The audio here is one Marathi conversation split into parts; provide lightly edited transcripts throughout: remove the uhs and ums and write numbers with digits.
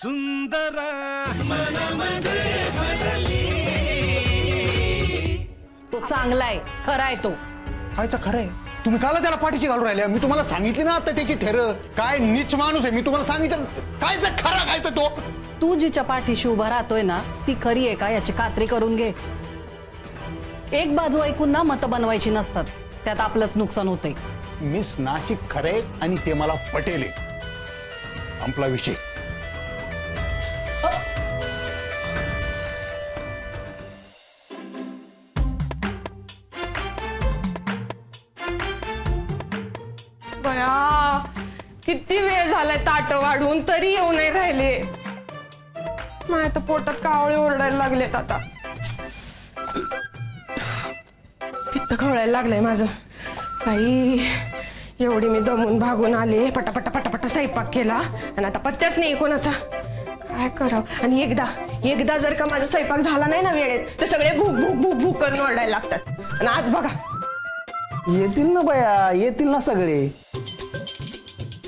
सुंदर मनामध्ये भरली. तो चांगला आहे, खरा आहे तो. कायचा खरं आहे? तुम्ही काला त्याला पाठीशी घालून राहिले? मी तुम्हाला सांगितली ना आता त्याची थेर काय नीच माणूस आहे. मी तुम्हाला सांगितलं कायचा खरा काय तो. तू जिच्या पाठीशी उभा राहतोय ना ती खरी आहे का याची खात्री करून घे. एक बाजू ऐकून ना मतं बनवायची नसतात, त्यात आपलंच नुकसान होतंय. मिस नाशिक खरे आणि ते मला पटेल. संपला विषय. बया किती वेळ झालाय ताट वाढून तरी येऊ नाही राहिले. माझ्या तर पोटात कावळे ओरडायला लागलेत आता. पित्त खवळायला लागलंय माझं. बाई एवढी मी दमून भागून आले, पटापटा पटापटा स्वयंपाक केला आणि आता पत्त्याच नाही कोणाचा. काय करावं? आणि एकदा जर का माझा स्वयंपाक झाला नाही ना वेळेत तर सगळे भूक भूक भूक भूक करून ओरडायला लागतात. आणि आज बघा येतील ना बया, येतील ना सगळे.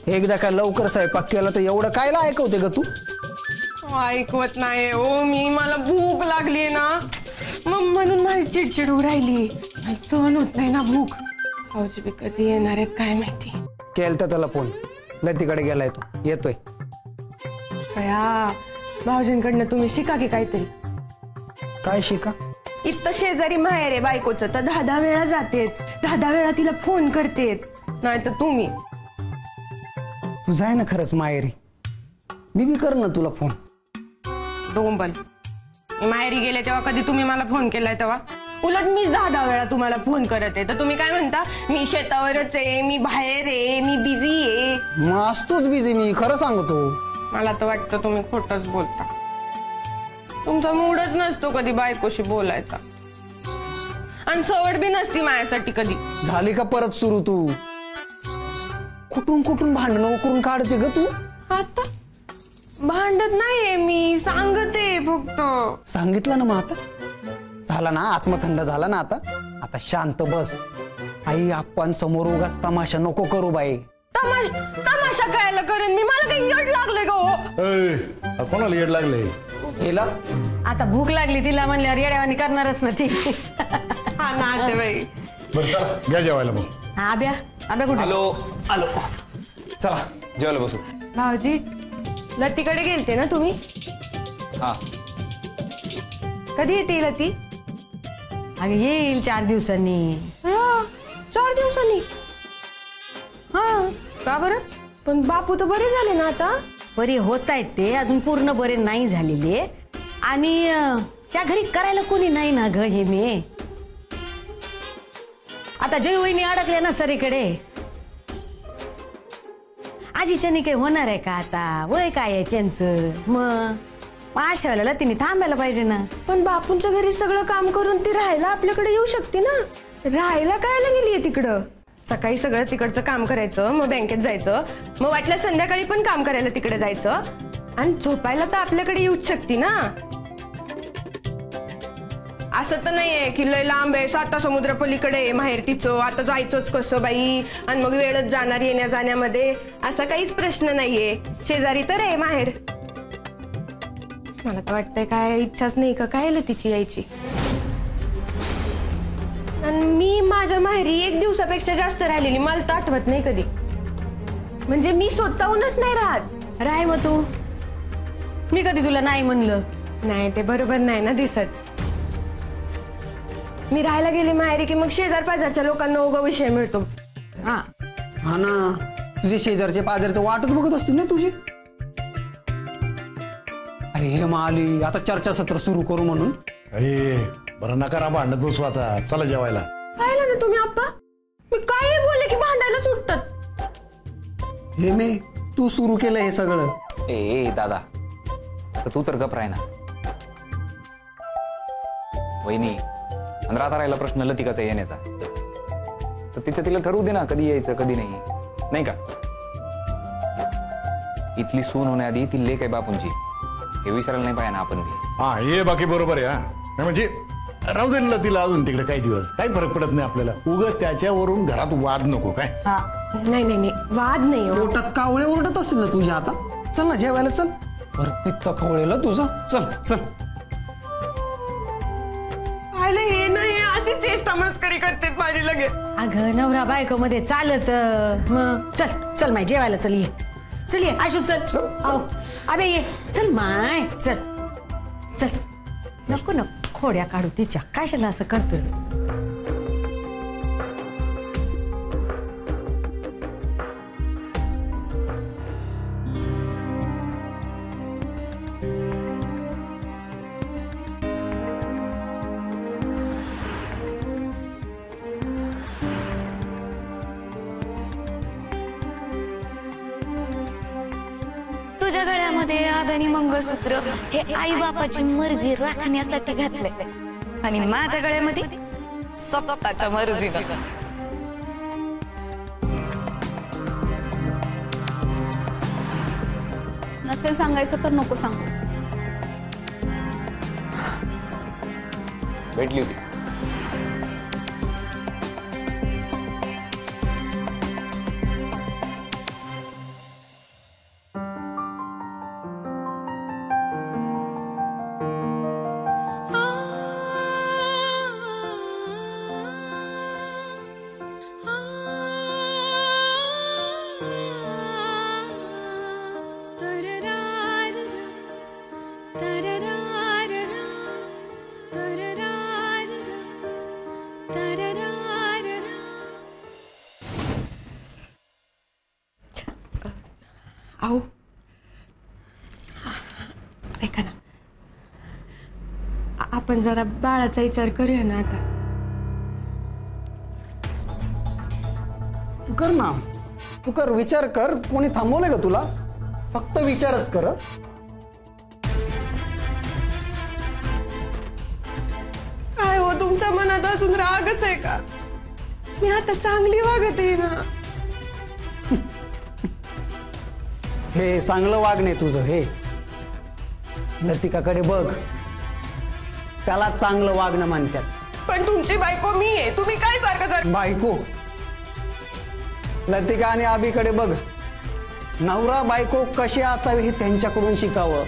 एकदा का लवकर स्वयंपाक केला तर एवढं कायला ऐकवते ग तू? ऐकवत नाही ओ मी. मला भूक लागली ना मग म्हणून माझी चिडचिड होऊ राहिली. मला सहन होत नाही ना भूक. भाऊजी बी कधी येणार आहेत काय माहिती. केलता त्याला फोन, लतीकडे गेलाय तो, येतोय. बया भाऊजींकडनं तुम्ही शिका की काहीतरी. काय शिका? इथं शेजारी माहेर आहे बायकोचं तर 10 वेळा जातेत, 10 वेळा तिला फोन करतेत. नाही तर तुम्ही तू जाय ना खरंच माहेरी, मी बी कर ना तुला फोन. डोंबल मी माहेरी गेले तेव्हा कधी तुम्ही मला फोन केलाय तेव्हा? उलट मी 10 वेळा तुम्हाला फोन करत आहे तर तुम्ही काय म्हणता? मी शेतावरच आहे, मी बाहेर आहे, मी बिझी आहे. मग असतोच बिझी मी, खरं सांगतो. मला तर वाटतं तुम्ही खोटंच बोलता. तुमचा मूडच नसतो कधी बायकोशी बोलायचा आणि सवड बी नसती माझ्यासाठी कधी. झाली का परत सुरू तू? कुठून कुठून भांडणं करून काढते ग तू? आता भांडत नाहीये मी, सांगते फक्त. सांगितलं ना मग आता झाला ना, आत्मथंड झाला ना. आता शांत बस. आई आपण समोर उगाच तमाशा नको करू बाई. तमाशा कायला करेन मी? मला काही येड लागले का हो? कोणाला येड लागले? गेला आता भूक लागली तिला म्हणल्यावर येड्यावानी करणारच ना ती. हा ना बाई. बरं चला घ्या जेवायला मग. आब्या कुठे? आलो चला जेवायला बसू. भाऊजी लतीकडे गेलते ना तुम्ही? हा. कधी येते लती? अगं येईल 4 दिवसांनी. 4 दिवसांनी? हा का बरं? पण बापू तर बरे झाले ना आता? बरे होत आहेत ते, अजून पूर्ण बरे नाही झालेले. आणि त्या घरी करायला कोणी नाही ना ग. हे मी आता जयवहिनी अडकल्या ना सरीकडे. आजीच्यानी काही होणार आहे का आता? वय काय आहे त्यांचं? मग अशा वेळेला तिने थांबायला पाहिजे ना. पण बापूंच्या घरी सगळं काम करून ती राहायला आपल्याकडे येऊ शकते ना. राहायला कायला गेलीये तिकडं? सकाळी सगळं तिकडचं काम करायचं, मग बँकेत जायचं, मग वाटलं संध्याकाळी पण काम करायला तिकडे जायचं आणि झोपायला तर आपल्याकडे येऊच शकते ना. असं तर नाहीये की लय लांब आहे, 7 समुद्र पलीकडे माहेर तिचं, आता जायचंच कसं बाई आणि मग वेळच जाणार येण्या जाण्यामध्ये. असा काहीच प्रश्न नाहीये. शेजारी तर आहे माहेर. मला तर वाटतंय काय इच्छाच नाही का काय तिची यायची. आणि मी माझ्या माहेरी 1 दिवसापेक्षा जास्त राहिलेली मला तर आठवत नाही कधी. म्हणजे मी स्वतःहूनच नाही राहत. राय मग तू. मी कधी तुला नाही म्हणलं? नाही ते बरोबर नाही ना दिसत. मी राहायला गेले माहेरी की मग शेजार पाजारच्या लोकांना उगा विषय मिळतो. हा ना, तुझे शेजारचे पाजार तर वाटच बघत असतील ना तुझी. अरे हे माली आता चर्चासत्र सुरू करू म्हणून. अरे बरं नका भांडत बसू आता. चला जेवायला. पाहिलं ना तुम्ही आप्पा, मी काय बोलले की भांडायला सुटतात. हे मी तू सुरू केलं हे सगळं. ए दादा तर तू तर गप राह ना. वहिनी आणि राहता राहिला प्रश्न लतिकाचा येण्याचा, तर तिला ठरवू दे ना कधी यायचं कधी नाही का? इथली सून होण्याआधी ती लेक आहे बापूंची, हे विसरायला नाही पाहिजे ना आपण बी. हा हे बाकी बरोबर आहे. हा म्हणजे राहू दे ना तिला अजून तिकडे काही दिवस, काही फरक पडत नाही आपल्याला. उगाच त्याच्यावरून घरात वाद नको काय. नाही वाद नाही. पोटात कावळे ओरडत असतील ना तुझ्या आता. चल ना जेवायला चल. परत पित्त खवळेलं तुझं. चल चल. आयला हे नाही अशी चेष्टा मस्करी करते माझी लगे. अगं नवरा बायको मध्ये चालत मग. चल चल माय जेवायला चल ये. चल ये आशू चल. चल, चल. आओ अबे ये चल माय चल चल. नको ना खोड्या काढू तिच्या. कशाला असं करतोय. तुझ्या गळ्यामध्ये आग आणि मंगळसूत्र हे आई बापाची मर्जी राखण्यासाठी घातले आणि माझ्या गळ्यामध्ये स्वतःच्या मर्जीनं. नसेल सांगायचं तर नको सांगू. भेटली होती. अहो ऐका ना, आपण जरा बाळाचा विचार करूया ना आता. तू कर ना, तू कर, विचार कर. कोणी थांबवलंय का तुला? फक्त विचारच कर. काय हो तुमच्या मनात असून रागच आहे का? मी आता चांगली वागत आहे ना. हे चांगलं वागणे तुझं. हे लतिकाकडे बघ, त्याला चांगलं वागणं म्हणतात. पण तुमची बायको मी आहे, तुम्ही काय सारखं बायको लतिका आणि आबीकडे बघ. नवरा बायको कसे असावे हे त्यांच्याकडून शिकावं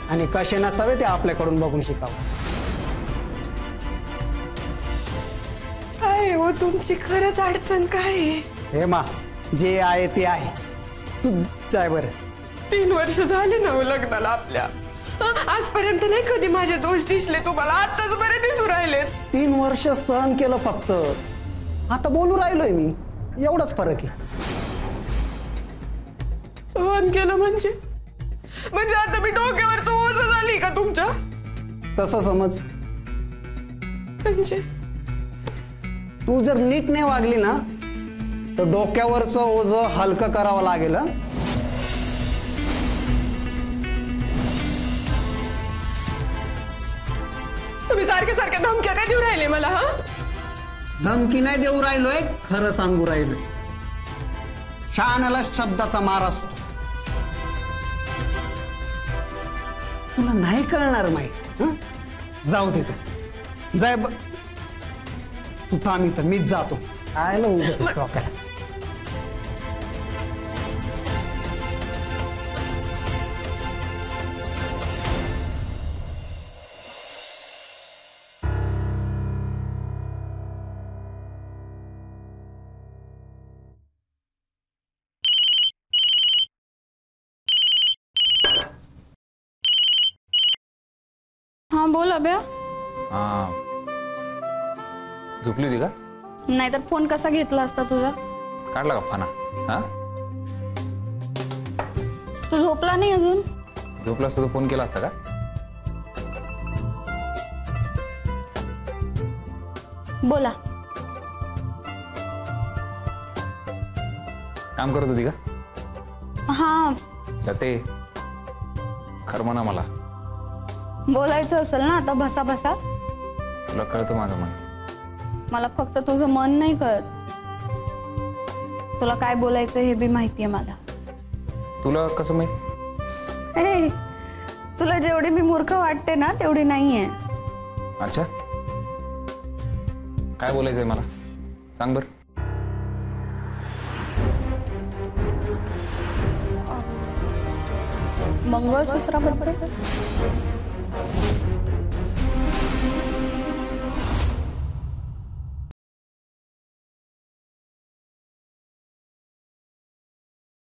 आणि कसे नसावे ते आपल्याकडून बघून शिकावं. काय हो तुमची खरंच अडचण काय आहे? हे मा, जे आहे ते आहे. तू जाय बरं. 3 वर्ष झाले ना हो लग्नाला आपल्या. आजपर्यंत नाही कधी माझे दोष दिसले तुम्हाला, आताच बरे दिसू राहिले. 3 वर्ष सहन केलं फक्त. आता बोलू राहिलोय मी, एवढाच फरक आहे. सहन केलं म्हणजे आता मी डोक्यावरच ओझं झाली का तुमच्या? तसं समज. म्हणजे तू जर नीट नाही वागली ना तर डोक्यावरचं ओझं हलकं करावं लागेल. तुम्ही सारख्या सारख्या धमक्या काय देऊ राहिले मला? हा, धमकी नाही देऊ राहिलोय, खरं सांगू राहिलोय. शहाण्याला शब्दाचा मार असतो. तुला नाही कळणार माहिती. जाऊ दे तू, जाय. तू थांब इथं, मीच जातो. आयला उगाच डोक्याला. हा बोल अभ्या. हा, झोपली होती का? नाहीतर फोन कसा घेतला असता तुझा? काढला का फाना? हा, तू झोपला नाही अजून? झोपला असता तर फोन केला असता का? बोला. काम करत होती का? हा, ते खरं म्हणा, मला बोलायचं असेल ना आता भसा भसा. तुला कळतं माझं मन. मला फक्त तुझं मन नाही कळत, तुला काय बोलायचं हे बी माहितीये मला. तुला कसं माहित? ए, तुला जेवढी मी मूर्ख वाटते ना तेवढी नाहीये. अच्छा, काय बोलायचंय मला? सांग बर. मंगळसूत्राबद्दल